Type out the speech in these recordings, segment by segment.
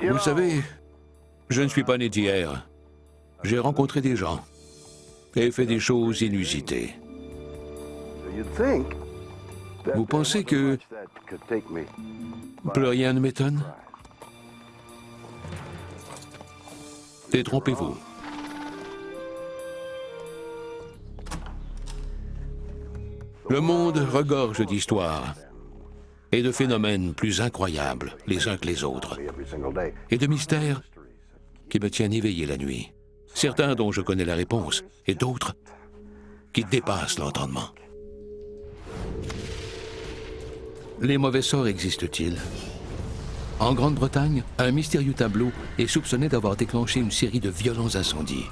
Vous savez, je ne suis pas né d'hier. J'ai rencontré des gens et fait des choses inusitées. Vous pensez que plus rien ne m'étonne? Détrompez-vous. Le monde regorge d'histoires et de phénomènes plus incroyables les uns que les autres, et de mystères qui me tiennent éveillé la nuit. Certains dont je connais la réponse, et d'autres qui dépassent l'entendement. Les mauvais sorts existent-ils? En Grande-Bretagne, un mystérieux tableau est soupçonné d'avoir déclenché une série de violents incendies.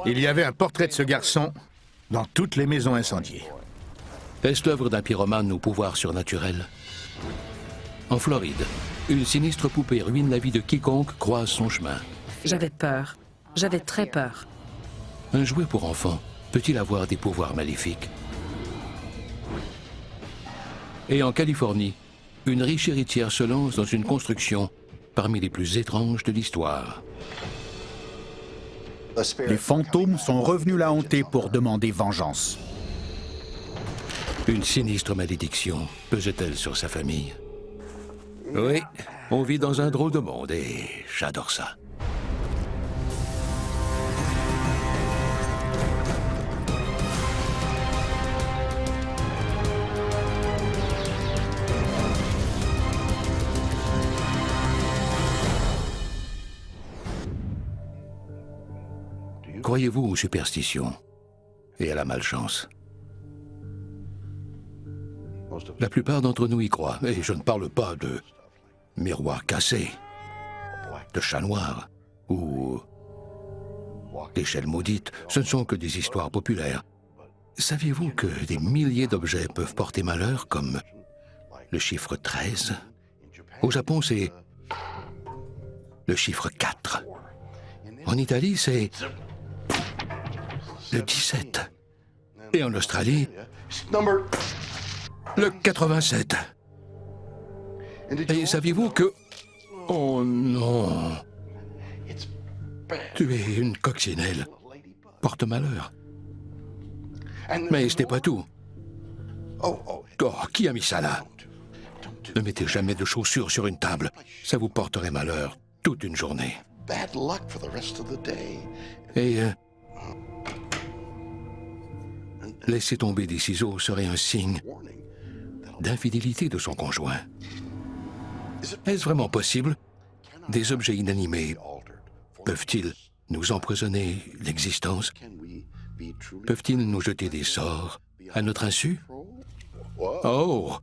Il y avait un portrait de ce garçon dans toutes les maisons incendiées. Est-ce l'œuvre d'un pyromane au pouvoir surnaturel? En Floride, une sinistre poupée ruine la vie de quiconque croise son chemin. J'avais peur. J'avais très peur. Un jouet pour enfants peut-il avoir des pouvoirs maléfiques? Et en Californie, une riche héritière se lance dans une construction parmi les plus étranges de l'histoire. Les fantômes sont revenus la hanter pour demander vengeance. Une sinistre malédiction pesait-elle sur sa famille? Oui, on vit dans un drôle de monde et j'adore ça. Croyez-vous aux superstitions et à la malchance? La plupart d'entre nous y croient, et je ne parle pas de miroirs cassés, de chats noirs ou d'échelles maudites. Ce ne sont que des histoires populaires. Saviez-vous que des milliers d'objets peuvent porter malheur, comme le chiffre 13? Au Japon, c'est le chiffre 4. En Italie, c'est le 17. Et en Australie, le 87. Et saviez-vous que... Oh non... Tu es une coccinelle. Porte malheur. Mais ce n'est pas tout. Oh, qui a mis ça là? Ne mettez jamais de chaussures sur une table. Ça vous porterait malheur toute une journée. Et... laisser tomber des ciseaux serait un signe d'infidélité de son conjoint. Est-ce vraiment possible? Des objets inanimés peuvent-ils nous empoisonner l'existence? Peuvent-ils nous jeter des sorts à notre insu? Oh!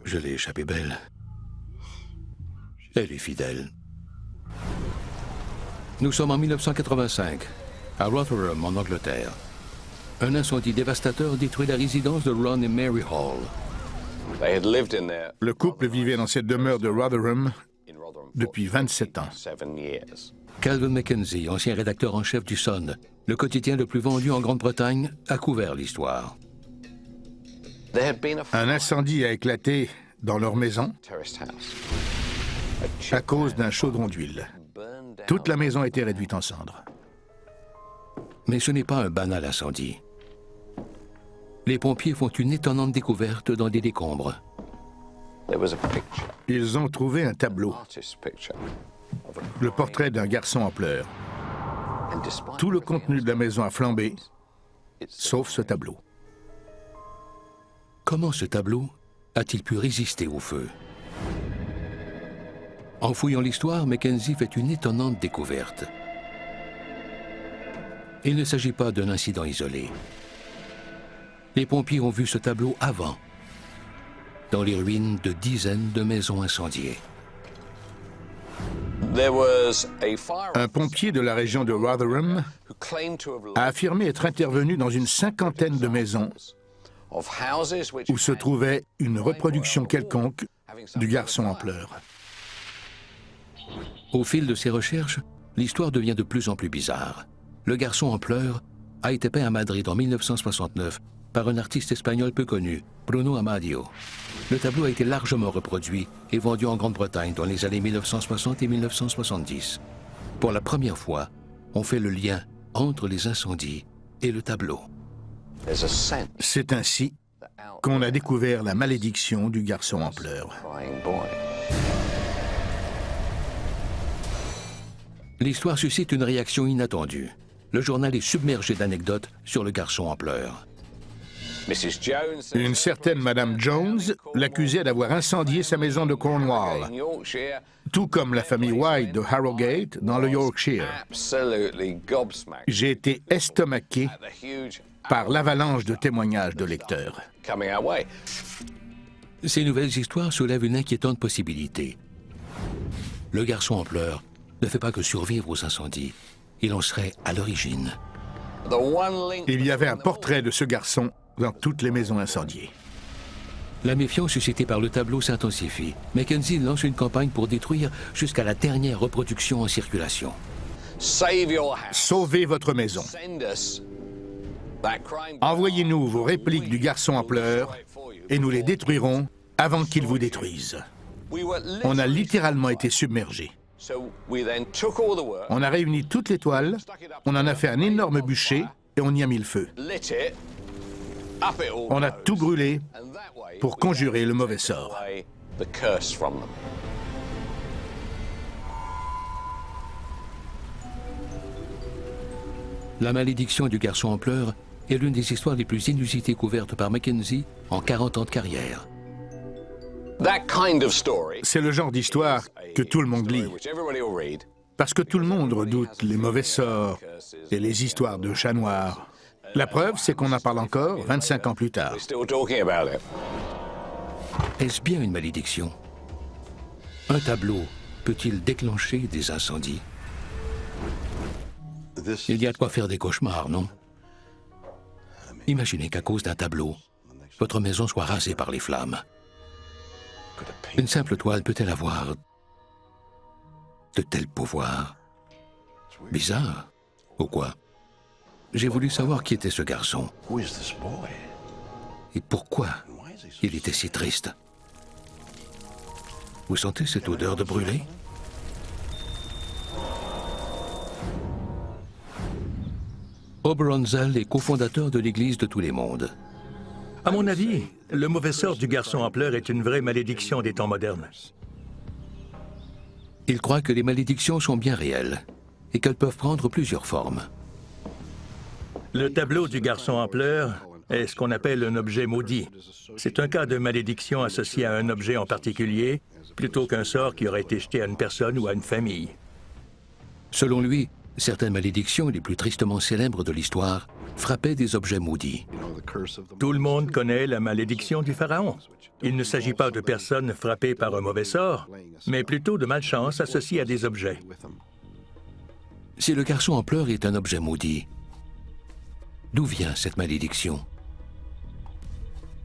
Je l'ai échappé belle. Elle est fidèle. Nous sommes en 1985, à Rotherham, en Angleterre. Un incendie dévastateur détruit la résidence de Ron et Mary Hall. Le couple vivait dans cette demeure de Rotherham depuis 27 ans. Calvin Mackenzie, ancien rédacteur en chef du Sun, le quotidien le plus vendu en Grande-Bretagne, a couvert l'histoire. Un incendie a éclaté dans leur maison à cause d'un chaudron d'huile. Toute la maison a été réduite en cendres. Mais ce n'est pas un banal incendie. Les pompiers font une étonnante découverte dans des décombres. Ils ont trouvé un tableau, le portrait d'un garçon en pleurs. Tout le contenu de la maison a flambé, sauf ce tableau. Comment ce tableau a-t-il pu résister au feu? En fouillant l'histoire, Mackenzie fait une étonnante découverte. Il ne s'agit pas d'un incident isolé. Les pompiers ont vu ce tableau avant, dans les ruines de dizaines de maisons incendiées. Un pompier de la région de Rotherham a affirmé être intervenu dans une cinquantaine de maisons où se trouvait une reproduction quelconque du garçon en pleurs. Au fil de ses recherches, l'histoire devient de plus en plus bizarre. Le garçon en pleurs a été peint à Madrid en 1969 par un artiste espagnol peu connu, Bruno Amadio. Le tableau a été largement reproduit et vendu en Grande-Bretagne dans les années 1960 et 1970. Pour la première fois, on fait le lien entre les incendies et le tableau. C'est ainsi qu'on a découvert la malédiction du garçon en pleurs. L'histoire suscite une réaction inattendue. Le journal est submergé d'anecdotes sur le garçon en pleurs. Une certaine Madame Jones l'accusait d'avoir incendié sa maison de Cornwall, tout comme la famille White de Harrogate dans le Yorkshire. J'ai été estomaqué par l'avalanche de témoignages de lecteurs. Ces nouvelles histoires soulèvent une inquiétante possibilité. Le garçon en pleurs ne fait pas que survivre aux incendies. Il en serait à l'origine. Il y avait un portrait de ce garçon dans toutes les maisons incendiées. La méfiance suscitée par le tableau s'intensifie. Mackenzie lance une campagne pour détruire jusqu'à la dernière reproduction en circulation. Sauvez votre maison. Envoyez-nous vos répliques du garçon en pleurs et nous les détruirons avant qu'il vous détruise. On a littéralement été submergés. On a réuni toutes les toiles, on en a fait un énorme bûcher et on y a mis le feu. On a tout brûlé pour conjurer le mauvais sort. La malédiction du garçon en pleurs est l'une des histoires les plus inusitées couvertes par Mackenzie en 40 ans de carrière. C'est le genre d'histoire que tout le monde lit, parce que tout le monde redoute les mauvais sorts et les histoires de chats noirs. La preuve, c'est qu'on en parle encore 25 ans plus tard. Est-ce bien une malédiction? Un tableau peut-il déclencher des incendies? Il y a de quoi faire des cauchemars, non? Imaginez qu'à cause d'un tableau, votre maison soit rasée par les flammes. Une simple toile peut-elle avoir de tels pouvoirs? Bizarre, ou quoi? J'ai voulu savoir qui était ce garçon. Et pourquoi il était si triste. Vous sentez cette odeur de brûlé? Oberon Zell est cofondateur de l'Église de tous les mondes. À mon avis, le mauvais sort du garçon en pleurs est une vraie malédiction des temps modernes. Il croit que les malédictions sont bien réelles et qu'elles peuvent prendre plusieurs formes. Le tableau du garçon en pleurs est ce qu'on appelle un objet maudit. C'est un cas de malédiction associé à un objet en particulier, plutôt qu'un sort qui aurait été jeté à une personne ou à une famille. Selon lui, certaines malédictions les plus tristement célèbres de l'histoire frappaient des objets maudits. Tout le monde connaît la malédiction du pharaon. Il ne s'agit pas de personnes frappées par un mauvais sort, mais plutôt de malchance associée à des objets. Si le garçon en pleurs est un objet maudit, d'où vient cette malédiction?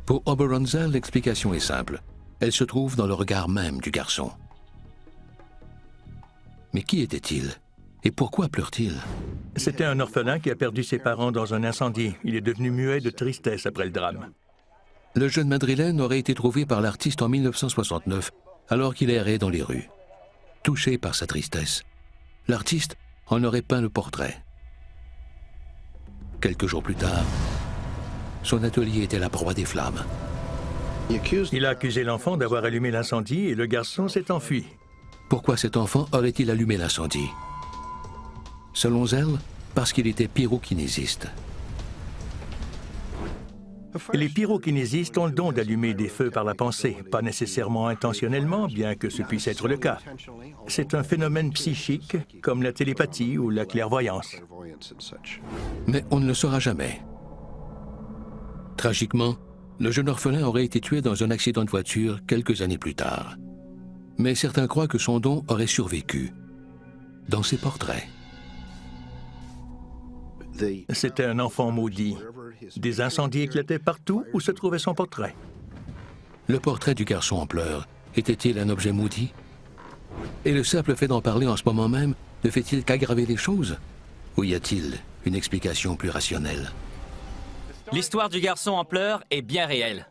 Pour Oberon Zell, l'explication est simple. Elle se trouve dans le regard même du garçon. Mais qui était-il? Et pourquoi pleure-t-il? C'était un orphelin qui a perdu ses parents dans un incendie. Il est devenu muet de tristesse après le drame. Le jeune madrilène aurait été trouvé par l'artiste en 1969, alors qu'il errait dans les rues. Touché par sa tristesse, l'artiste en aurait peint le portrait. Quelques jours plus tard, son atelier était la proie des flammes. Il a accusé l'enfant d'avoir allumé l'incendie et le garçon s'est enfui. Pourquoi cet enfant aurait-il allumé l'incendie? Selon Zell, parce qu'il était pyrokinésiste. Les pyrokinésistes ont le don d'allumer des feux par la pensée, pas nécessairement intentionnellement, bien que ce puisse être le cas. C'est un phénomène psychique, comme la télépathie ou la clairvoyance. Mais on ne le saura jamais. Tragiquement, le jeune orphelin aurait été tué dans un accident de voiture quelques années plus tard. Mais certains croient que son don aurait survécu dans ses portraits. C'était un enfant maudit. Des incendies éclataient partout où se trouvait son portrait. Le portrait du garçon en pleurs était-il un objet maudit? Et le simple fait d'en parler en ce moment même ne fait-il qu'aggraver les choses? Ou y a-t-il une explication plus rationnelle? L'histoire du garçon en pleurs est bien réelle.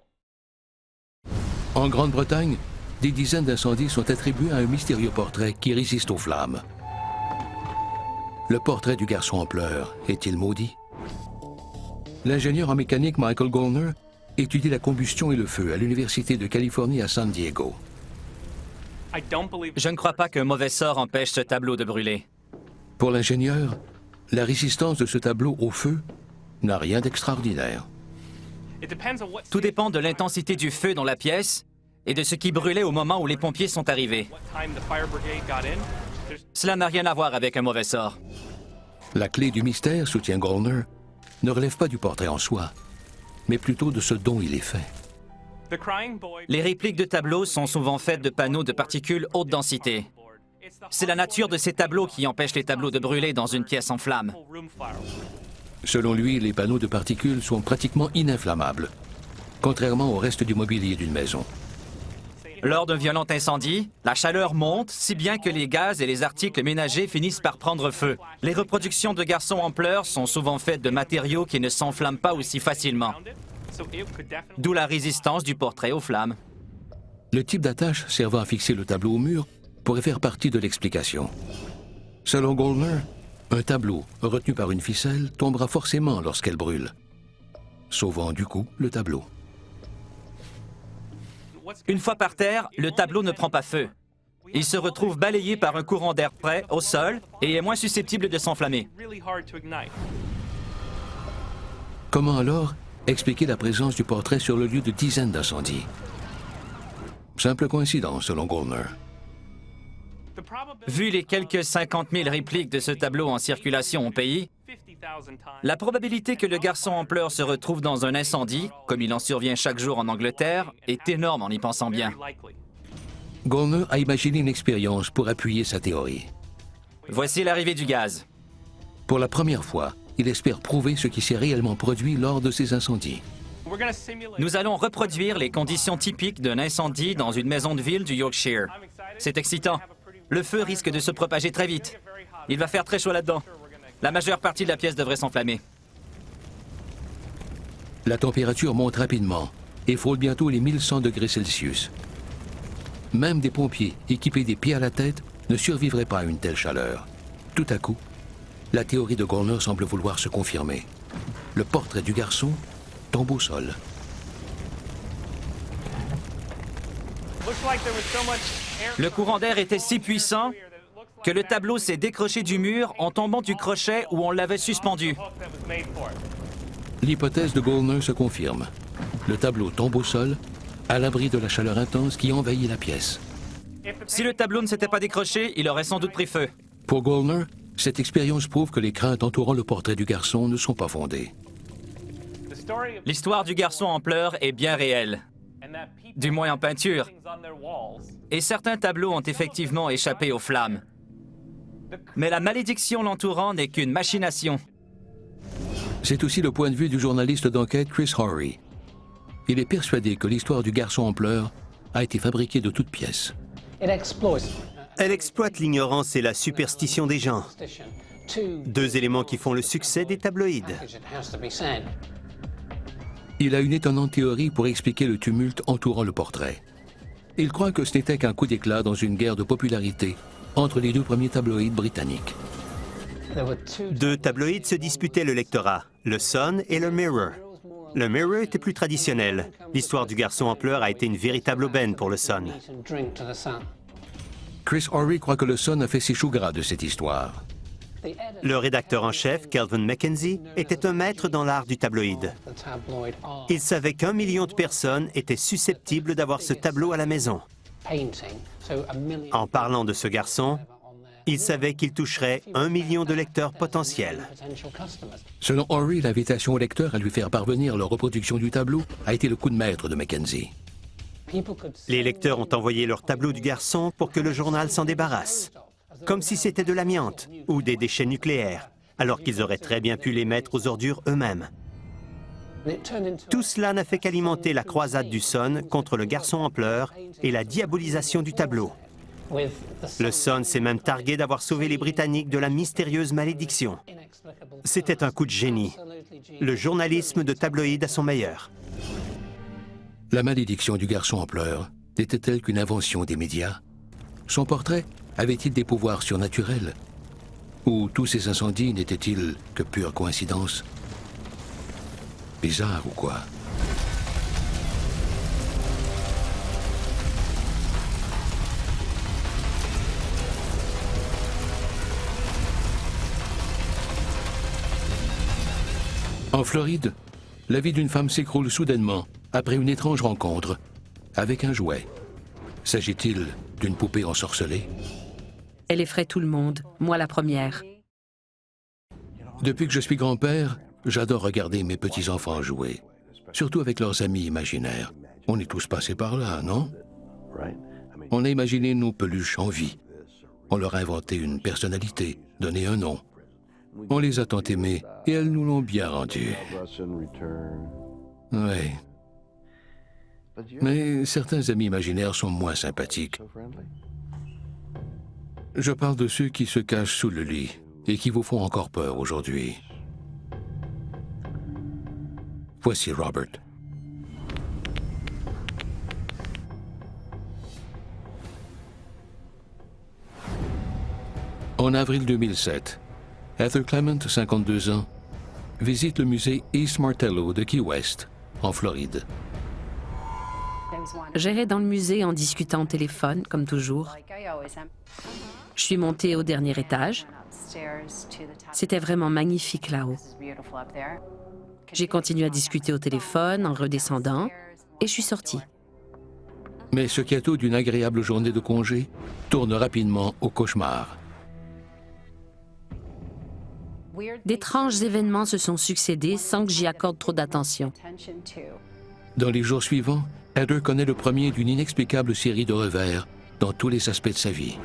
En Grande-Bretagne, des dizaines d'incendies sont attribués à un mystérieux portrait qui résiste aux flammes. Le portrait du garçon en pleurs est-il maudit? L'ingénieur en mécanique Michael Gollner étudie la combustion et le feu à l'Université de Californie à San Diego. Je ne crois pas qu'un mauvais sort empêche ce tableau de brûler. Pour l'ingénieur, la résistance de ce tableau au feu n'a rien d'extraordinaire. Tout dépend de l'intensité du feu dans la pièce et de ce qui brûlait au moment où les pompiers sont arrivés. Cela n'a rien à voir avec un mauvais sort. La clé du mystère, soutient Gollner, ne relève pas du portrait en soi, mais plutôt de ce dont il est fait. Les répliques de tableaux sont souvent faites de panneaux de particules haute densité. C'est la nature de ces tableaux qui empêche les tableaux de brûler dans une pièce en flammes. Selon lui, les panneaux de particules sont pratiquement ininflammables, contrairement au reste du mobilier d'une maison. Lors d'un violent incendie, la chaleur monte si bien que les gaz et les articles ménagers finissent par prendre feu. Les reproductions de garçons en pleurs sont souvent faites de matériaux qui ne s'enflamment pas aussi facilement. D'où la résistance du portrait aux flammes. Le type d'attache servant à fixer le tableau au mur pourrait faire partie de l'explication. Selon Gollner, un tableau retenu par une ficelle tombera forcément lorsqu'elle brûle, sauvant du coup le tableau. Une fois par terre, le tableau ne prend pas feu. Il se retrouve balayé par un courant d'air frais au sol et est moins susceptible de s'enflammer. Comment alors expliquer la présence du portrait sur le lieu de dizaines d'incendies? Simple coïncidence, selon Gollner. Vu les quelques 50 000 répliques de ce tableau en circulation au pays, la probabilité que le garçon en pleurs se retrouve dans un incendie, comme il en survient chaque jour en Angleterre, est énorme en y pensant bien. Gollner a imaginé une expérience pour appuyer sa théorie. Voici l'arrivée du gaz. Pour la première fois, il espère prouver ce qui s'est réellement produit lors de ces incendies. Nous allons reproduire les conditions typiques d'un incendie dans une maison de ville du Yorkshire. C'est excitant. Le feu risque de se propager très vite. Il va faire très chaud là-dedans. La majeure partie de la pièce devrait s'enflammer. La température monte rapidement et frôle bientôt les 1100 degrés Celsius. Même des pompiers équipés des pieds à la tête ne survivraient pas à une telle chaleur. Tout à coup, la théorie de Gollner semble vouloir se confirmer. Le portrait du garçon tombe au sol. Le courant d'air était si puissant que le tableau s'est décroché du mur en tombant du crochet où on l'avait suspendu. L'hypothèse de Gollner se confirme. Le tableau tombe au sol, à l'abri de la chaleur intense qui envahit la pièce. Si le tableau ne s'était pas décroché, il aurait sans doute pris feu. Pour Gollner, cette expérience prouve que les craintes entourant le portrait du garçon ne sont pas fondées. L'histoire du garçon en pleurs est bien réelle, du moins en peinture. Et certains tableaux ont effectivement échappé aux flammes. Mais la malédiction l'entourant n'est qu'une machination. C'est aussi le point de vue du journaliste d'enquête Chris Horry. Il est persuadé que l'histoire du garçon en pleurs a été fabriquée de toutes pièces. Elle exploite l'ignorance et la superstition des gens, deux éléments qui font le succès des tabloïds. Il a une étonnante théorie pour expliquer le tumulte entourant le portrait. Il croit que ce n'était qu'un coup d'éclat dans une guerre de popularité entre les deux premiers tabloïds britanniques. Deux tabloïds se disputaient le lectorat, le Sun et le Mirror. Le Mirror était plus traditionnel. L'histoire du garçon en pleurs a été une véritable aubaine pour le Sun. Chris Horry croit que le Sun a fait ses choux gras de cette histoire. Le rédacteur en chef, Kelvin MacKenzie, était un maître dans l'art du tabloïd. Il savait qu'1 million de personnes étaient susceptibles d'avoir ce tableau à la maison. En parlant de ce garçon, il savait qu'il toucherait 1 million de lecteurs potentiels. Selon Horry, l'invitation aux lecteurs à lui faire parvenir leur reproduction du tableau a été le coup de maître de Mackenzie. Les lecteurs ont envoyé leur tableau du garçon pour que le journal s'en débarrasse, comme si c'était de l'amiante ou des déchets nucléaires, alors qu'ils auraient très bien pu les mettre aux ordures eux-mêmes. Tout cela n'a fait qu'alimenter la croisade du Sun contre le garçon en pleurs et la diabolisation du tableau. Le Sun s'est même targué d'avoir sauvé les Britanniques de la mystérieuse malédiction. C'était un coup de génie. le journalisme de tabloïd à son meilleur. La malédiction du garçon en pleurs n'était-elle qu'une invention des médias? Son portrait avait-il des pouvoirs surnaturels? Ou tous ces incendies n'étaient-ils que pure coïncidence? Bizarre ou quoi? En Floride, la vie d'une femme s'écroule soudainement après une étrange rencontre avec un jouet. S'agit-il d'une poupée ensorcelée? Elle effraie tout le monde, moi la première. Depuis que je suis grand-père, j'adore regarder mes petits-enfants jouer, surtout avec leurs amis imaginaires. On est tous passés par là, non? On a imaginé nos peluches en vie. On leur a inventé une personnalité, donné un nom. On les a tant aimées et elles nous l'ont bien rendu. Oui. Mais certains amis imaginaires sont moins sympathiques. Je parle de ceux qui se cachent sous le lit et qui vous font encore peur aujourd'hui. Voici Robert. En avril 2007, Heather Clement, 52 ans, visite le musée East Martello de Key West, en Floride. J'errais dans le musée en discutant au téléphone, comme toujours. Je suis montée au dernier étage. C'était vraiment magnifique là-haut. J'ai continué à discuter au téléphone en redescendant et je suis sortie. Mais ce gâteau d'une agréable journée de congé tourne rapidement au cauchemar. D'étranges événements se sont succédés sans que j'y accorde trop d'attention. Dans les jours suivants, Heather connaît le premier d'une inexplicable série de revers dans tous les aspects de sa vie.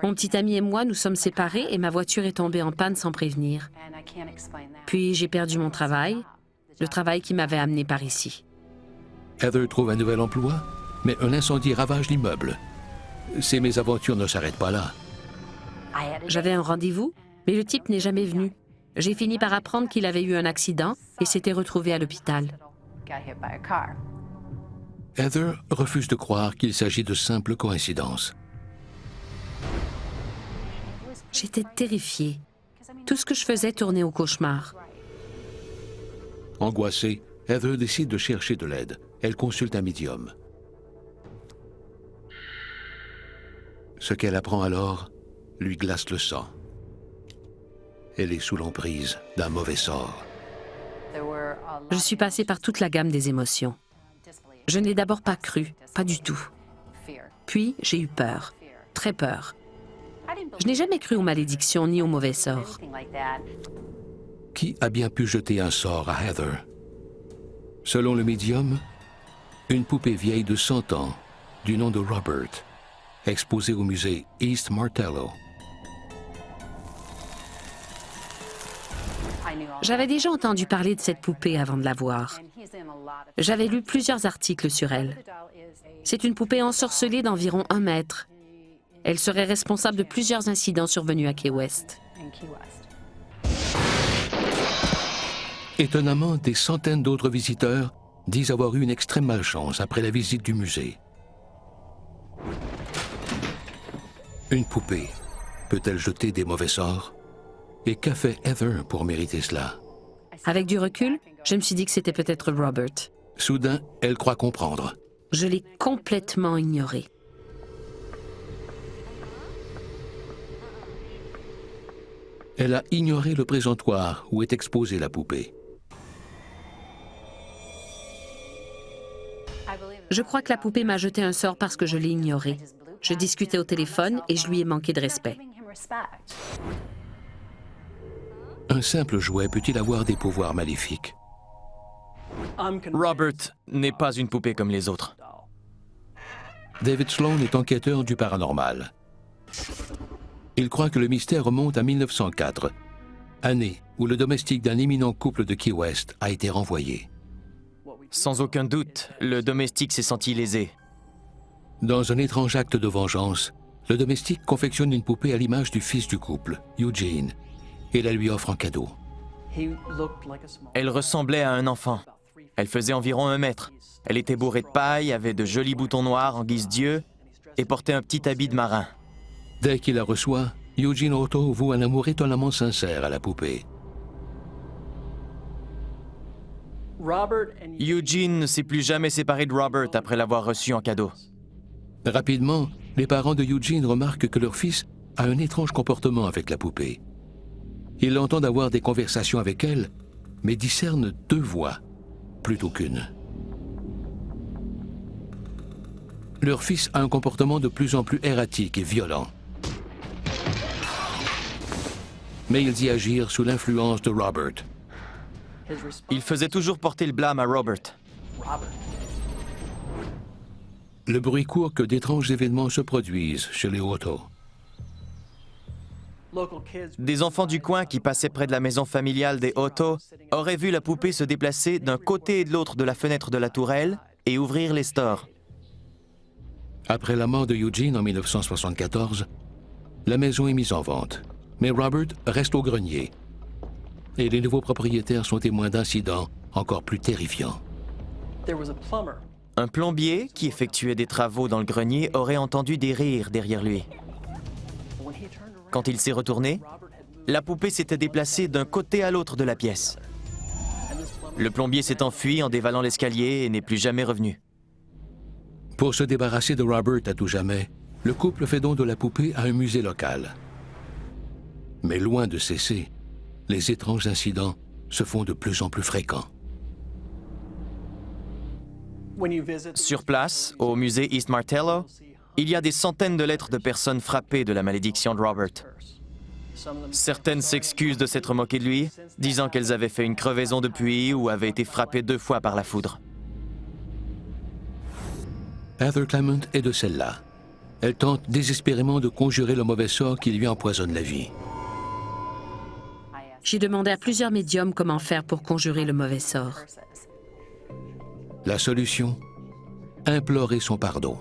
Mon petit ami et moi nous sommes séparés et ma voiture est tombée en panne sans prévenir. Puis j'ai perdu mon travail, le travail qui m'avait amené par ici. Heather trouve un nouvel emploi, mais un incendie ravage l'immeuble. Ces mésaventures ne s'arrêtent pas là. J'avais un rendez-vous, mais le type n'est jamais venu. J'ai fini par apprendre qu'il avait eu un accident et s'était retrouvé à l'hôpital. Heather refuse de croire qu'il s'agit de simples coïncidences. J'étais terrifiée. Tout ce que je faisais tournait au cauchemar. Angoissée, Heather décide de chercher de l'aide. Elle consulte un médium. Ce qu'elle apprend alors lui glace le sang. Elle est sous l'emprise d'un mauvais sort. Je suis passée par toute la gamme des émotions. Je n'ai d'abord pas cru, pas du tout. Puis, j'ai eu peur, très peur. Je n'ai jamais cru aux malédictions ni aux mauvais sorts. Qui a bien pu jeter un sort à Heather? Selon le médium, une poupée vieille de 100 ans, du nom de Robert, exposée au musée East Martello. J'avais déjà entendu parler de cette poupée avant de la voir. J'avais lu plusieurs articles sur elle. C'est une poupée ensorcelée d'environ 1 mètre. Elle serait responsable de plusieurs incidents survenus à Key West. Étonnamment, des centaines d'autres visiteurs disent avoir eu une extrême malchance après la visite du musée. Une poupée peut-elle jeter des mauvais sorts? Et qu'a fait Heather pour mériter cela? Avec du recul, je me suis dit que c'était peut-être Robert. Soudain, elle croit comprendre. Je l'ai complètement ignoré. Elle a ignoré le présentoir où est exposée la poupée. Je crois que la poupée m'a jeté un sort parce que je l'ai ignoré. Je discutais au téléphone et je lui ai manqué de respect. Un simple jouet peut-il avoir des pouvoirs maléfiques? Robert n'est pas une poupée comme les autres. David Sloan est enquêteur du paranormal. Il croit que le mystère remonte à 1904, année où le domestique d'un éminent couple de Key West a été renvoyé. Sans aucun doute, le domestique s'est senti lésé. Dans un étrange acte de vengeance, le domestique confectionne une poupée à l'image du fils du couple, Eugene, et la lui offre en cadeau. Elle ressemblait à un enfant. Elle faisait environ 1 mètre. Elle était bourrée de paille, avait de jolis boutons noirs en guise d'yeux et portait un petit habit de marin. Dès qu'il la reçoit, Eugene Otto voue un amour étonnamment sincère à la poupée. Eugene ne s'est plus jamais séparé de Robert après l'avoir reçu en cadeau. Rapidement, les parents de Eugene remarquent que leur fils a un étrange comportement avec la poupée. Ils l'entendent avoir des conversations avec elle, mais discernent 2 voix, plutôt qu'une. Leur fils a un comportement de plus en plus erratique et violent. Mais ils y agirent sous l'influence de Robert. Il faisait toujours porter le blâme à Robert. Le bruit court que d'étranges événements se produisent chez les Otto. Des enfants du coin qui passaient près de la maison familiale des Otto auraient vu la poupée se déplacer d'un côté et de l'autre de la fenêtre de la tourelle et ouvrir les stores. Après la mort de Eugene en 1974, la maison est mise en vente, mais Robert reste au grenier. Et les nouveaux propriétaires sont témoins d'incidents encore plus terrifiants. Un plombier qui effectuait des travaux dans le grenier aurait entendu des rires derrière lui. Quand il s'est retourné, la poupée s'était déplacée d'un côté à l'autre de la pièce. Le plombier s'est enfui en dévalant l'escalier et n'est plus jamais revenu. Pour se débarrasser de Robert à tout jamais, le couple fait don de la poupée à un musée local. Mais loin de cesser, les étranges incidents se font de plus en plus fréquents. Sur place, au musée East Martello, il y a des centaines de lettres de personnes frappées de la malédiction de Robert. Certaines s'excusent de s'être moquées de lui, disant qu'elles avaient fait une crevaison depuis ou avaient été frappées 2 fois par la foudre. Heather Clement est de celle-là. Elle tente désespérément de conjurer le mauvais sort qui lui empoisonne la vie. J'ai demandé à plusieurs médiums comment faire pour conjurer le mauvais sort. La solution? Implorer son pardon.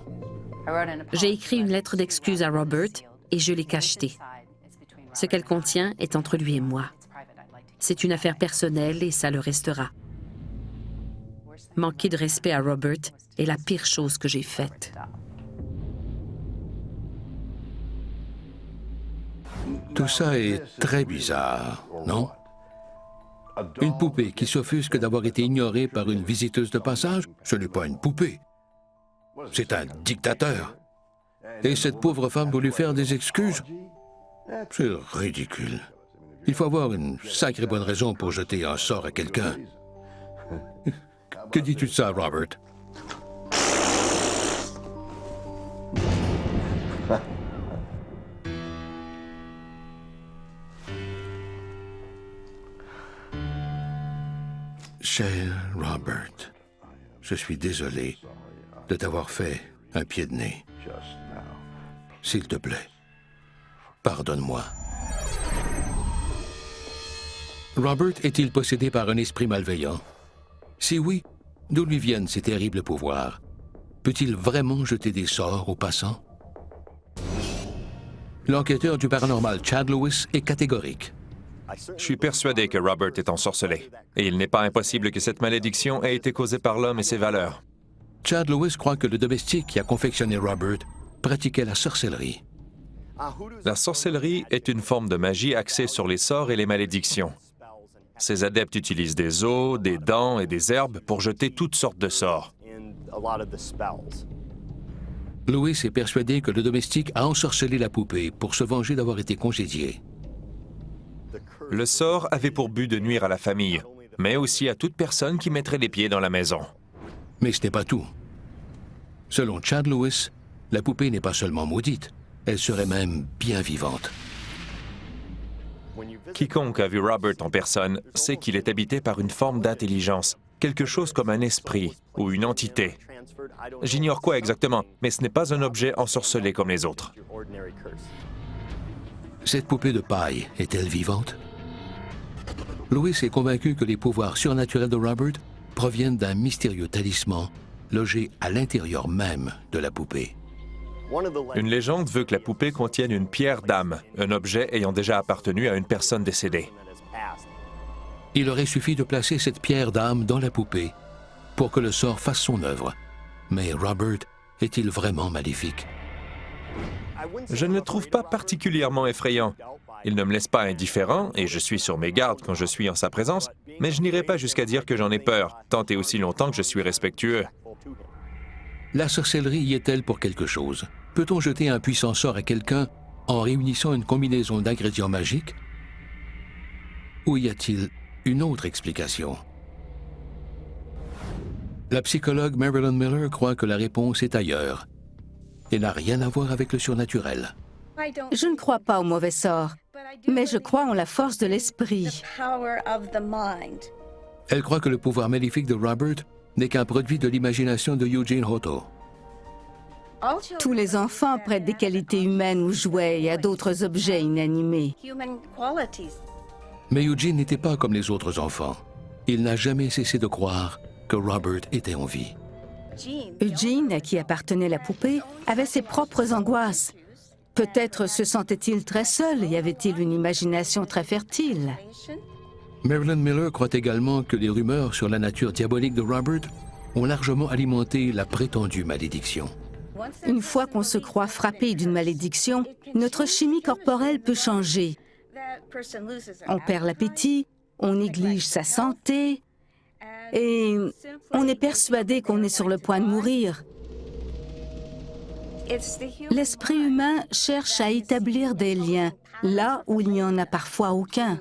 J'ai écrit une lettre d'excuse à Robert et je l'ai cachetée. Ce qu'elle contient est entre lui et moi. C'est une affaire personnelle et ça le restera. Manquer de respect à Robert est la pire chose que j'ai faite. Tout ça est très bizarre, non? Une poupée qui s'offusque d'avoir été ignorée par une visiteuse de passage, ce n'est pas une poupée. C'est un dictateur. Et cette pauvre femme doit lui faire des excuses? C'est ridicule. Il faut avoir une sacrée bonne raison pour jeter un sort à quelqu'un. Que dis-tu de ça, Robert? Cher Robert, je suis désolé de t'avoir fait un pied de nez. S'il te plaît, pardonne-moi. Robert est-il possédé par un esprit malveillant? Si oui, d'où lui viennent ces terribles pouvoirs? Peut-il vraiment jeter des sorts aux passants? L'enquêteur du paranormal Chad Lewis est catégorique. Je suis persuadé que Robert est ensorcelé. Et il n'est pas impossible que cette malédiction ait été causée par l'homme et ses valeurs. Chad Lewis croit que le domestique qui a confectionné Robert pratiquait la sorcellerie. La sorcellerie est une forme de magie axée sur les sorts et les malédictions. Ces adeptes utilisent des os, des dents et des herbes pour jeter toutes sortes de sorts. Lewis est persuadé que le domestique a ensorcelé la poupée pour se venger d'avoir été congédié. Le sort avait pour but de nuire à la famille, mais aussi à toute personne qui mettrait les pieds dans la maison. Mais ce n'est pas tout. Selon Chad Lewis, la poupée n'est pas seulement maudite, elle serait même bien vivante. Quiconque a vu Robert en personne sait qu'il est habité par une forme d'intelligence, quelque chose comme un esprit ou une entité. J'ignore quoi exactement, mais ce n'est pas un objet ensorcelé comme les autres. Cette poupée de paille est-elle vivante? Lewis est convaincu que les pouvoirs surnaturels de Robert proviennent d'un mystérieux talisman logé à l'intérieur même de la poupée. Une légende veut que la poupée contienne une pierre d'âme, un objet ayant déjà appartenu à une personne décédée. Il aurait suffi de placer cette pierre d'âme dans la poupée pour que le sort fasse son œuvre. Mais Robert est-il vraiment maléfique? Je ne le trouve pas particulièrement effrayant. Il ne me laisse pas indifférent et je suis sur mes gardes quand je suis en sa présence, mais je n'irai pas jusqu'à dire que j'en ai peur, tant et aussi longtemps que je suis respectueux. La sorcellerie y est-elle pour quelque chose? Peut-on jeter un puissant sort à quelqu'un en réunissant une combinaison d'ingrédients magiques? Ou y a-t-il une autre explication? La psychologue Marilyn Miller croit que la réponse est ailleurs et n'a rien à voir avec le surnaturel. Je ne crois pas au mauvais sort, mais je crois en la force de l'esprit. Elle croit que le pouvoir maléfique de Robert n'est qu'un produit de l'imagination de Eugene Hotto. Tous les enfants prêtent des qualités humaines aux jouets et à d'autres objets inanimés. Mais Eugene n'était pas comme les autres enfants. Il n'a jamais cessé de croire que Robert était en vie. Eugene, à qui appartenait la poupée, avait ses propres angoisses. Peut-être se sentait-il très seul et avait-il une imagination très fertile. Marilyn Miller croit également que les rumeurs sur la nature diabolique de Robert ont largement alimenté la prétendue malédiction. Une fois qu'on se croit frappé d'une malédiction, notre chimie corporelle peut changer. On perd l'appétit, on néglige sa santé et on est persuadé qu'on est sur le point de mourir. L'esprit humain cherche à établir des liens là où il n'y en a parfois aucun,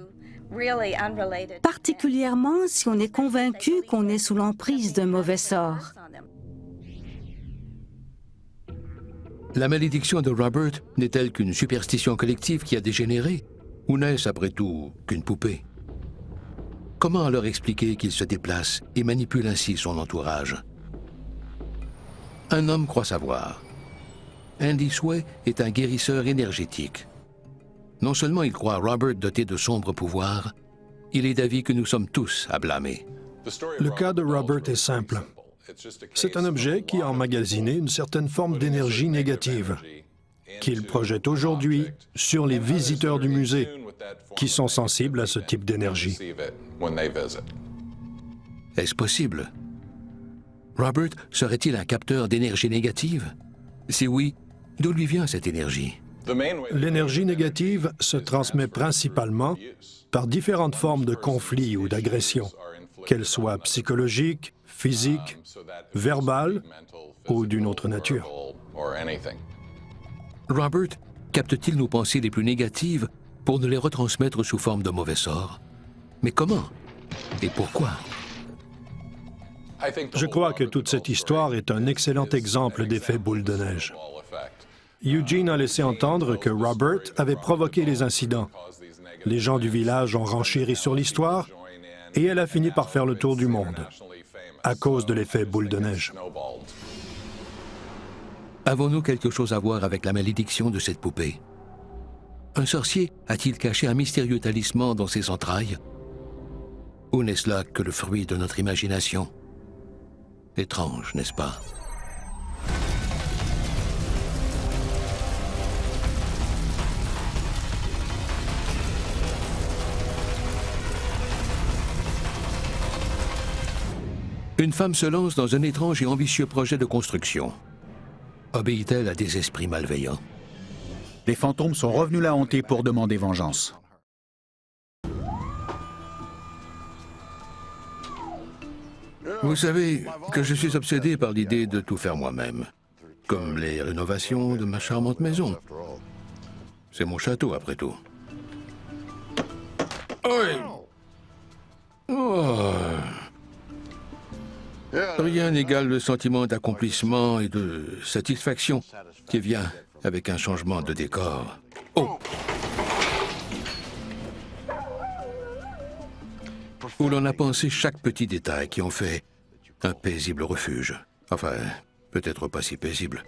particulièrement si on est convaincu qu'on est sous l'emprise d'un mauvais sort. La malédiction de Robert n'est-elle qu'une superstition collective qui a dégénéré? Ou n'est-ce après tout qu'une poupée? Comment alors expliquer qu'il se déplace et manipule ainsi son entourage? Un homme croit savoir. Andy Sway est un guérisseur énergétique. Non seulement il croit Robert doté de sombres pouvoirs, il est d'avis que nous sommes tous à blâmer. Le cas de Robert est simple. C'est un objet qui a emmagasiné une certaine forme d'énergie négative qu'il projette aujourd'hui sur les visiteurs du musée qui sont sensibles à ce type d'énergie. Est-ce possible? Robert serait-il un capteur d'énergie négative? Si oui, d'où lui vient cette énergie? L'énergie négative se transmet principalement par différentes formes de conflits ou d'agressions, qu'elles soient psychologiques, physiques, verbales ou d'une autre nature. Robert capte-t-il nos pensées les plus négatives pour nous les retransmettre sous forme de mauvais sorts? Mais comment? Et pourquoi? Je crois que toute cette histoire est un excellent exemple d'effet boule de neige. Eugene a laissé entendre que Robert avait provoqué les incidents. Les gens du village ont renchéri sur l'histoire et elle a fini par faire le tour du monde à cause de l'effet boule de neige. Avons-nous quelque chose à voir avec la malédiction de cette poupée? Un sorcier a-t-il caché un mystérieux talisman dans ses entrailles? Ou n'est-ce là que le fruit de notre imagination? Étrange, n'est-ce pas? Une femme se lance dans un étrange et ambitieux projet de construction. Obéit-elle à des esprits malveillants? Les fantômes sont revenus la hanter pour demander vengeance. Vous savez que je suis obsédé par l'idée de tout faire moi-même, comme les rénovations de ma charmante maison. C'est mon château, après tout. Oui. Oh. Rien n'égale le sentiment d'accomplissement et de satisfaction qui vient avec un changement de décor. Oh! Où l'on a pensé chaque petit détail qui en fait un paisible refuge. Enfin, peut-être pas si paisible.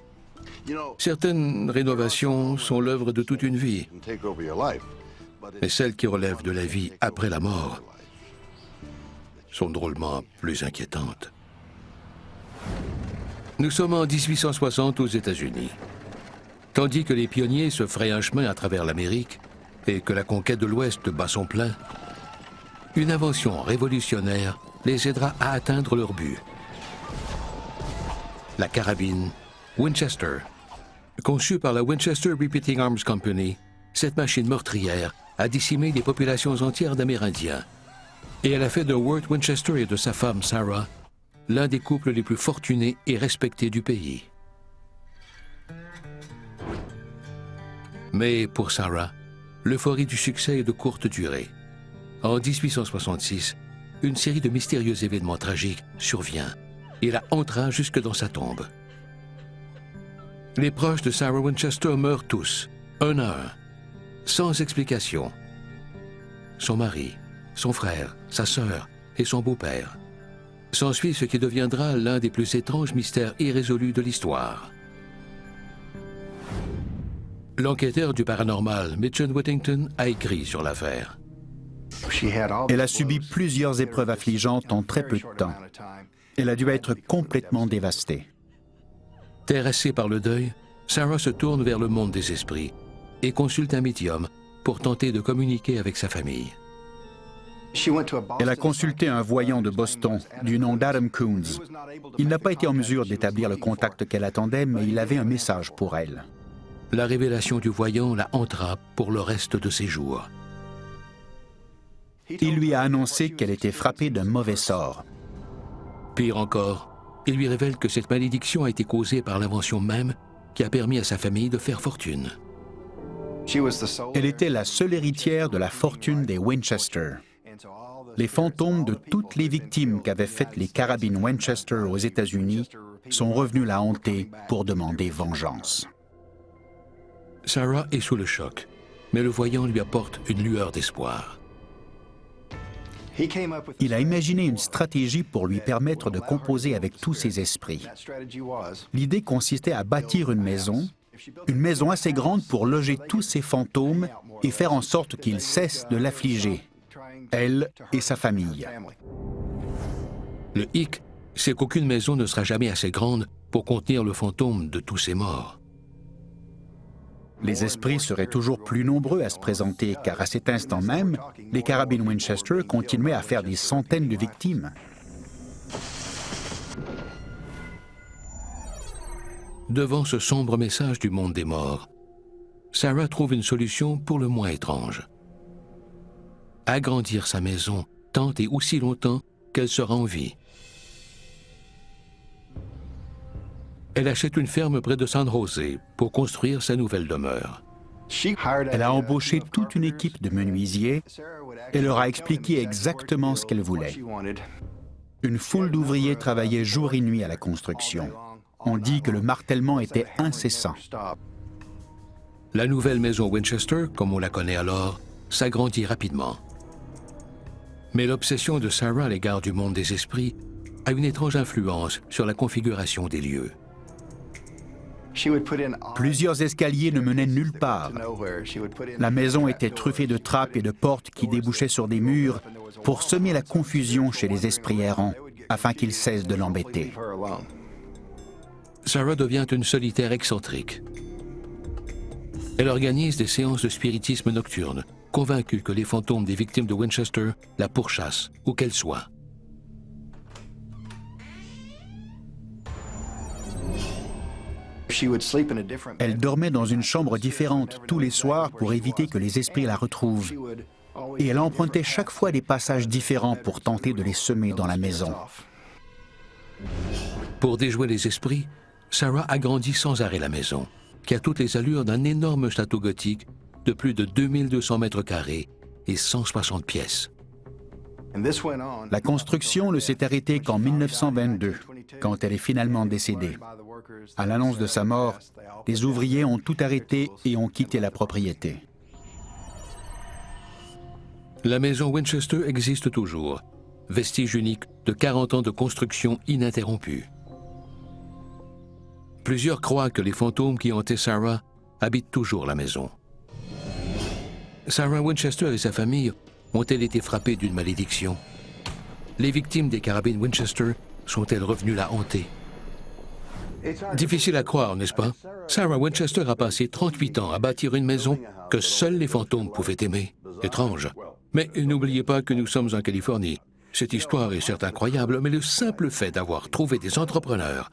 Certaines rénovations sont l'œuvre de toute une vie, mais celles qui relèvent de la vie après la mort sont drôlement plus inquiétantes. Nous sommes en 1860 aux États-Unis. Tandis que les pionniers se fraient un chemin à travers l'Amérique et que la conquête de l'Ouest bat son plein, une invention révolutionnaire les aidera à atteindre leur but. La carabine Winchester. Conçue par la Winchester Repeating Arms Company, cette machine meurtrière a décimé des populations entières d'Amérindiens. Et elle a fait de Wirt Winchester et de sa femme Sarah l'un des couples les plus fortunés et respectés du pays. Mais pour Sarah, l'euphorie du succès est de courte durée. En 1866, une série de mystérieux événements tragiques survient et la hantera jusque dans sa tombe. Les proches de Sarah Winchester meurent tous, un à un, sans explication. Son mari, son frère, sa sœur et son beau-père. S'ensuit ce qui deviendra l'un des plus étranges mystères irrésolus de l'histoire. L'enquêteur du paranormal, Mitchell Whittington, a écrit sur l'affaire. Elle a subi plusieurs épreuves affligeantes en très peu de temps. Elle a dû être complètement dévastée. Terrassée par le deuil, Sarah se tourne vers le monde des esprits et consulte un médium pour tenter de communiquer avec sa famille. Elle a consulté un voyant de Boston du nom d'Adam Coons. Il n'a pas été en mesure d'établir le contact qu'elle attendait, mais il avait un message pour elle. La révélation du voyant la hantera pour le reste de ses jours. Il lui a annoncé qu'elle était frappée d'un mauvais sort. Pire encore, il lui révèle que cette malédiction a été causée par l'invention même qui a permis à sa famille de faire fortune. Elle était la seule héritière de la fortune des Winchester. Les fantômes de toutes les victimes qu'avaient faites les carabines Winchester aux États-Unis sont revenus la hanter pour demander vengeance. Sarah est sous le choc, mais le voyant lui apporte une lueur d'espoir. Il a imaginé une stratégie pour lui permettre de composer avec tous ses esprits. L'idée consistait à bâtir une maison assez grande pour loger tous ces fantômes et faire en sorte qu'ils cessent de l'affliger, elle et sa famille. Le hic, c'est qu'aucune maison ne sera jamais assez grande pour contenir le fantôme de tous ces morts. Les esprits seraient toujours plus nombreux à se présenter, car à cet instant même, les carabines Winchester continuaient à faire des centaines de victimes. Devant ce sombre message du monde des morts, Sarah trouve une solution pour le moins étrange. Agrandir sa maison tant et aussi longtemps qu'elle sera en vie. Elle achète une ferme près de San José pour construire sa nouvelle demeure. Elle a embauché toute une équipe de menuisiers et leur a expliqué exactement ce qu'elle voulait. Une foule d'ouvriers travaillait jour et nuit à la construction. On dit que le martèlement était incessant. La nouvelle maison Winchester, comme on la connaît alors, s'agrandit rapidement. Mais l'obsession de Sarah à l'égard du monde des esprits a une étrange influence sur la configuration des lieux. Plusieurs escaliers ne menaient nulle part. La maison était truffée de trappes et de portes qui débouchaient sur des murs pour semer la confusion chez les esprits errants, afin qu'ils cessent de l'embêter. Sarah devient une solitaire excentrique. Elle organise des séances de spiritisme nocturne, convaincue que les fantômes des victimes de Winchester la pourchassent, où qu'elles soient. Elle dormait dans une chambre différente tous les soirs pour éviter que les esprits la retrouvent. Et elle empruntait chaque fois des passages différents pour tenter de les semer dans la maison. Pour déjouer les esprits, Sarah agrandit sans arrêt la maison, qui a toutes les allures d'un énorme château gothique de plus de 2200 mètres carrés et 160 pièces. La construction ne s'est arrêtée qu'en 1922, quand elle est finalement décédée. À l'annonce de sa mort, les ouvriers ont tout arrêté et ont quitté la propriété. La maison Winchester existe toujours, vestige unique de 40 ans de construction ininterrompue. Plusieurs croient que les fantômes qui hantaient Sarah habitent toujours la maison. Sarah Winchester et sa famille ont-elles été frappées d'une malédiction? Les victimes des carabines Winchester sont-elles revenues la hanter? Difficile à croire, n'est-ce pas? Sarah Winchester a passé 38 ans à bâtir une maison que seuls les fantômes pouvaient aimer. Étrange. Mais n'oubliez pas que nous sommes en Californie. Cette histoire est certes incroyable, mais le simple fait d'avoir trouvé des entrepreneurs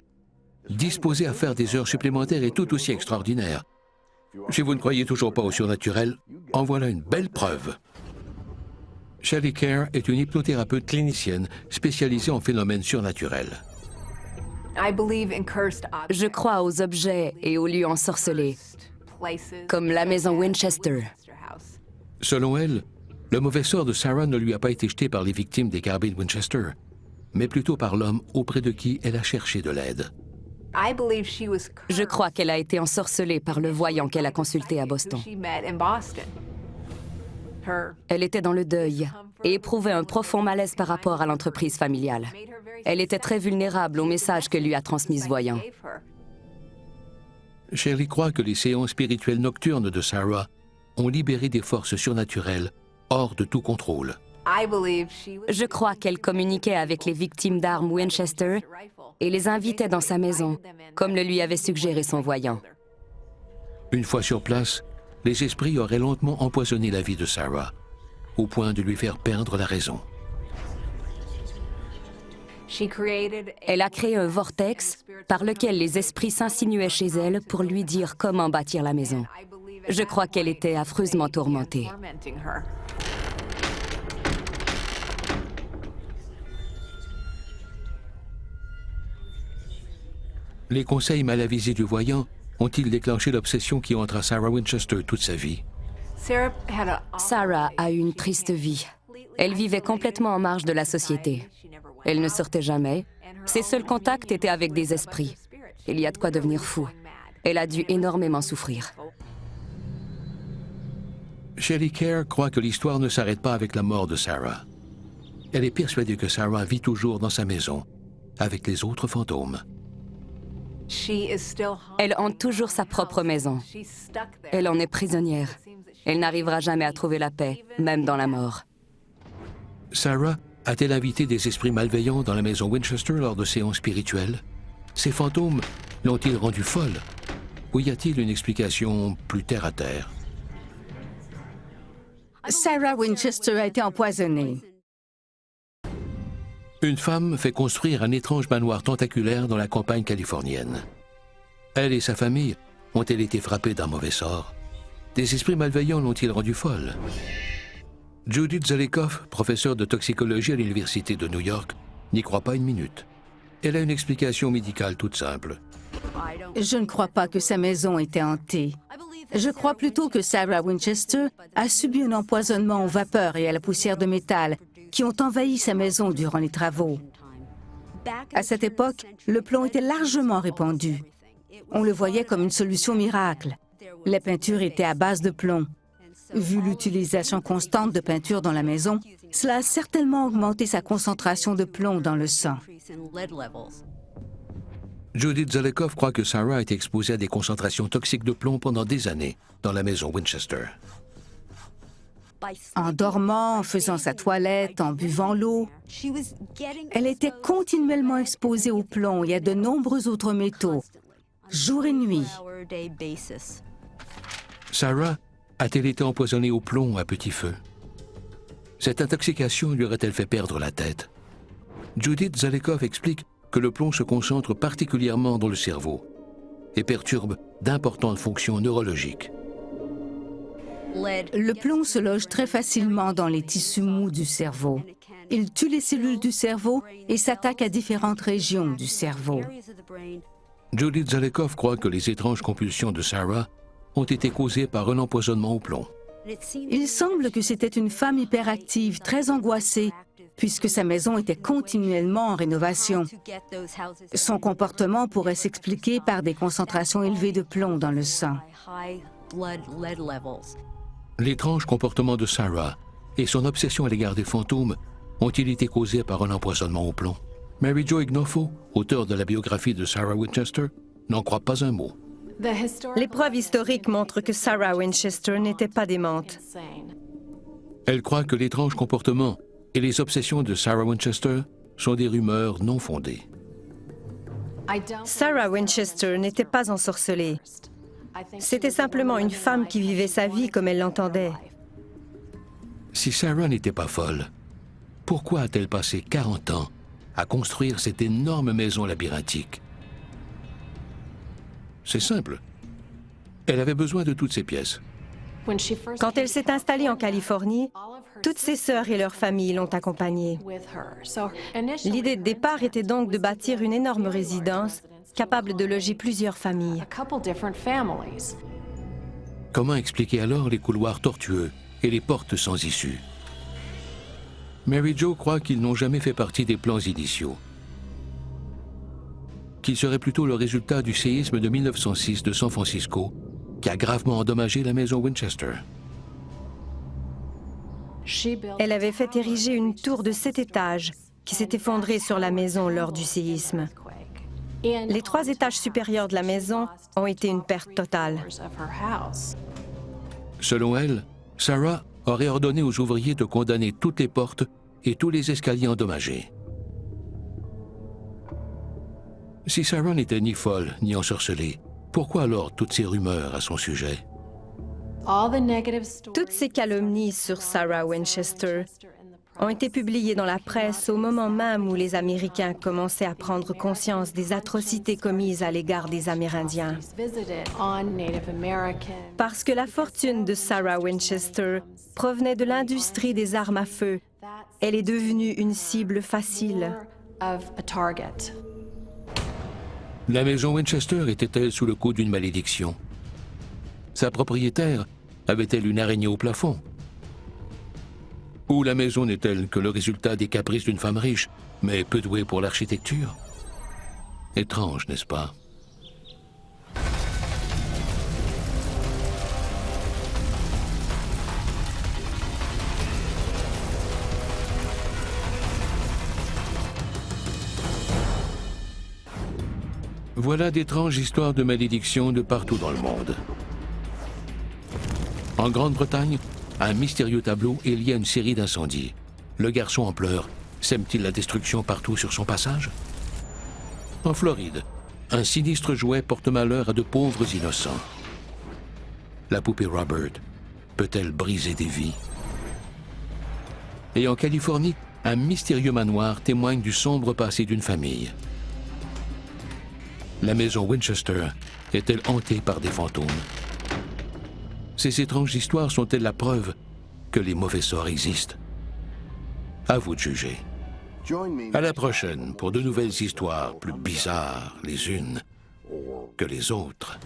disposés à faire des heures supplémentaires est tout aussi extraordinaire. Si vous ne croyez toujours pas au surnaturel, en voilà une belle preuve. Shelley Kerr est une hypnothérapeute clinicienne spécialisée en phénomènes surnaturels. Je crois aux objets et aux lieux ensorcelés, comme la maison Winchester. Selon elle, le mauvais sort de Sarah ne lui a pas été jeté par les victimes des carabines Winchester, mais plutôt par l'homme auprès de qui elle a cherché de l'aide. Je crois qu'elle a été ensorcelée par le voyant qu'elle a consulté à Boston. Elle était dans le deuil et éprouvait un profond malaise par rapport à l'entreprise familiale. Elle était très vulnérable au message que lui a transmis ce voyant. Shelley croit que les séances spirituelles nocturnes de Sarah ont libéré des forces surnaturelles hors de tout contrôle. Je crois qu'elle communiquait avec les victimes d'armes Winchester et les invitait dans sa maison, comme le lui avait suggéré son voyant. Une fois sur place, les esprits auraient lentement empoisonné la vie de Sarah, au point de lui faire perdre la raison. Elle a créé un vortex par lequel les esprits s'insinuaient chez elle pour lui dire comment bâtir la maison. Je crois qu'elle était affreusement tourmentée. Les conseils mal avisés du voyant ont-ils déclenché l'obsession qui hantera Sarah Winchester toute sa vie? Sarah a eu une triste vie. Elle vivait complètement en marge de la société. Elle ne sortait jamais. Ses seuls contacts étaient avec des esprits. Il y a de quoi devenir fou. Elle a dû énormément souffrir. Shelley Kerr croit que l'histoire ne s'arrête pas avec la mort de Sarah. Elle est persuadée que Sarah vit toujours dans sa maison, avec les autres fantômes. Elle hante toujours sa propre maison. Elle en est prisonnière. Elle n'arrivera jamais à trouver la paix, même dans la mort. Sarah a-t-elle invité des esprits malveillants dans la maison Winchester lors de séances spirituelles? Ces fantômes l'ont-ils rendue folle? Ou y a-t-il une explication plus terre-à-terre? Sarah Winchester a été empoisonnée. Une femme fait construire un étrange manoir tentaculaire dans la campagne californienne. Elle et sa famille ont-elles été frappées d'un mauvais sort? Des esprits malveillants l'ont-ils rendue folle? Judith Zalekoff, professeure de toxicologie à l'Université de New York, n'y croit pas une minute. Elle a une explication médicale toute simple. Je ne crois pas que sa maison était hantée. Je crois plutôt que Sarah Winchester a subi un empoisonnement aux vapeurs et à la poussière de métal qui ont envahi sa maison durant les travaux. À cette époque, le plomb était largement répandu. On le voyait comme une solution miracle. Les peintures étaient à base de plomb. Vu l'utilisation constante de peinture dans la maison, cela a certainement augmenté sa concentration de plomb dans le sang. Judith Zalekoff croit que Sarah a été exposée à des concentrations toxiques de plomb pendant des années dans la maison Winchester. En dormant, en faisant sa toilette, en buvant l'eau, elle était continuellement exposée au plomb et à de nombreux autres métaux, jour et nuit. Sarah a-t-elle été empoisonnée au plomb à petit feu? Cette intoxication lui aurait-elle fait perdre la tête? Judith Zalekoff explique que le plomb se concentre particulièrement dans le cerveau et perturbe d'importantes fonctions neurologiques. Le plomb se loge très facilement dans les tissus mous du cerveau. Il tue les cellules du cerveau et s'attaque à différentes régions du cerveau. Judith Zalekoff croit que les étranges compulsions de Sarah ont été causées par un empoisonnement au plomb. Il semble que c'était une femme hyperactive, très angoissée, puisque sa maison était continuellement en rénovation. Son comportement pourrait s'expliquer par des concentrations élevées de plomb dans le sang. L'étrange comportement de Sarah et son obsession à l'égard des fantômes ont-ils été causés par un empoisonnement au plomb? Mary Jo Ignofo, auteure de la biographie de Sarah Winchester, n'en croit pas un mot. Les preuves historiques montrent que Sarah Winchester n'était pas démente. Elle croit que l'étrange comportement et les obsessions de Sarah Winchester sont des rumeurs non fondées. Sarah Winchester n'était pas ensorcelée. C'était simplement une femme qui vivait sa vie comme elle l'entendait. Si Sarah n'était pas folle, pourquoi a-t-elle passé 40 ans à construire cette énorme maison labyrinthique? C'est simple. Elle avait besoin de toutes ces pièces. Quand elle s'est installée en Californie, toutes ses sœurs et leurs familles l'ont accompagnée. L'idée de départ était donc de bâtir une énorme résidence capable de loger plusieurs familles. Comment expliquer alors les couloirs tortueux et les portes sans issue? Mary Jo croit qu'ils n'ont jamais fait partie des plans initiaux, qu'ils seraient plutôt le résultat du séisme de 1906 de San Francisco qui a gravement endommagé la maison Winchester. Elle avait fait ériger une tour de 7 étages qui s'est effondrée sur la maison lors du séisme. Les 3 étages supérieurs de la maison ont été une perte totale. Selon elle, Sarah aurait ordonné aux ouvriers de condamner toutes les portes et tous les escaliers endommagés. Si Sarah n'était ni folle ni ensorcelée, pourquoi alors toutes ces rumeurs à son sujet? Toutes ces calomnies sur Sarah Winchester ont été publiées dans la presse au moment même où les Américains commençaient à prendre conscience des atrocités commises à l'égard des Amérindiens. Parce que la fortune de Sarah Winchester provenait de l'industrie des armes à feu, elle est devenue une cible facile. La maison Winchester était-elle sous le coup d'une malédiction? Sa propriétaire avait-elle une araignée au plafond? Ou la maison n'est-elle que le résultat des caprices d'une femme riche, mais peu douée pour l'architecture? Étrange, n'est-ce pas? Voilà d'étranges histoires de malédiction de partout dans le monde. En Grande-Bretagne, un mystérieux tableau est lié à une série d'incendies. Le garçon en pleurs sème-t-il la destruction partout sur son passage? En Floride, un sinistre jouet porte malheur à de pauvres innocents. La poupée Robert peut-elle briser des vies? Et en Californie, un mystérieux manoir témoigne du sombre passé d'une famille. La maison Winchester est-elle hantée par des fantômes? Ces étranges histoires sont-elles la preuve que les mauvais sorts existent? À vous de juger. À la prochaine pour de nouvelles histoires plus bizarres les unes que les autres.